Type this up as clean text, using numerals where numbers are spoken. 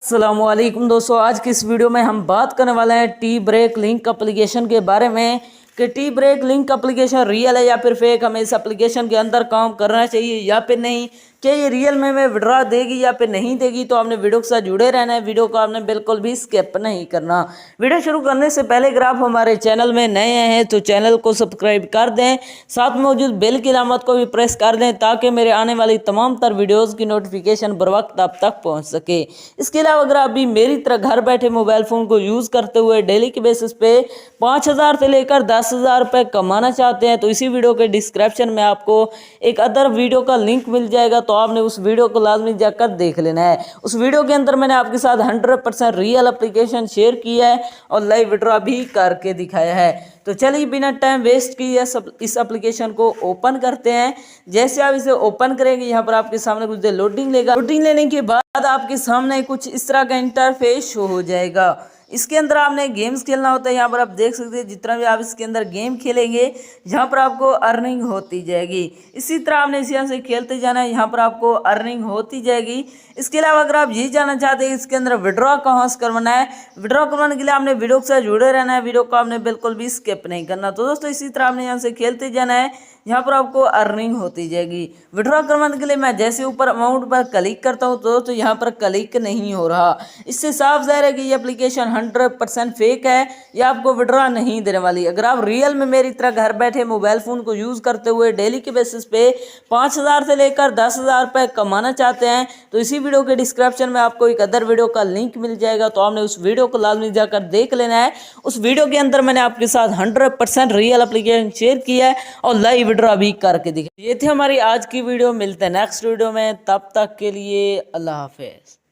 अस्सलामुअलैकुम दोस्तों, आज की इस वीडियो में हम बात करने वाले हैं टी ब्रेक लिंक एप्लीकेशन के बारे में कि T break link application real है या फिर फेक। हमें इस एप्लीकेशन के अंदर काम करना चाहिए या फिर नहीं, क्या ये रियल में विड्रॉ देगी या फिर नहीं देगी। तो आपने वीडियो के साथ जुड़े रहना है, वीडियो को आपने बिल्कुल भी स्किप नहीं करना। वीडियो शुरू करने से पहले अगर आप हमारे चैनल में नए हैं तो चैनल को सब्सक्राइब कर दें, साथ मौजूद बेल की अलामत को भी प्रेस कर दें ताकि मेरे आने वाली तमाम तर वीडियोज़ की नोटिफिकेशन बर वक्त आप तक पहुँच सके। इसके अलावा अगर आप भी मेरी तरह घर बैठे मोबाइल फ़ोन को यूज़ करते हुए डेली के बेसिस पे 5,000 से लेकर 10,000 रुपये कमाना चाहते हैं तो इसी वीडियो के डिस्क्रिप्शन में आपको एक अदर वीडियो का लिंक मिल जाएगा, तो आपने उस वीडियो को लाजमी जाकर देख लेना है। उस वीडियो के अंदर मैंने आपके साथ 100% रियल एप्लीकेशन शेयर किया है और लाइव विड्रॉ भी करके दिखाया है। तो चलिए बिना टाइम वेस्ट किए इस एप्लीकेशन को ओपन करते हैं। जैसे आप इसे ओपन करेंगे यहाँ पर आपके सामने कुछ देर लोडिंग लेगा। लोडिंग लेने के बाद आपके सामने कुछ इस तरह का इंटरफेस शो हो जाएगा। इसके अंदर आपने गेम्स खेलना होता है। यहाँ पर आप देख सकते हैं जितना भी आप इसके अंदर गेम खेलेंगे यहाँ पर आपको अर्निंग होती जाएगी। इसी तरह आपने इस यहाँ से खेलते जाना है, यहाँ पर आपको अर्निंग होती जाएगी। इसके अलावा अगर आप ये जानना चाहते हैं इसके अंदर विड्रॉ कहाँ से करवाना है, विड्रॉ करवाने के लिए आपने वीडियो के साथ जुड़े रहना है, वीडियो को आपने बिल्कुल भी स्किप नहीं करना। तो दोस्तों इसी तरह आपने यहाँ से खेलते जाना है, यहाँ पर आपको अर्निंग होती जाएगी। विड्रॉ करवाने के लिए मैं जैसे ऊपर अमाउंट पर क्लिक करता हूँ तो दोस्तों यहाँ पर क्लिक नहीं हो रहा। इससे साफ जाहिर है कि ये एप्लीकेशन 100% फेक है, या आपको विड्रॉ नहीं देने वाली। अगर आप रियल में मेरी तरह घर बैठे मोबाइल फ़ोन को यूज़ करते हुए डेली के बेसिस पे 5,000 से लेकर 10,000 रुपये कमाना चाहते हैं तो इसी वीडियो के डिस्क्रिप्शन में आपको एक अदर वीडियो का लिंक मिल जाएगा, तो आपने उस वीडियो को लाजमी जाकर देख लेना है। उस वीडियो के अंदर मैंने आपके साथ 100% रियल एप्लीकेशन शेयर किया है और लाइव विड्रॉ भी करके दिखा। ये थी हमारी आज की वीडियो, मिलते हैं नेक्स्ट वीडियो में, तब तक के लिए अल्लाह हाफिज़।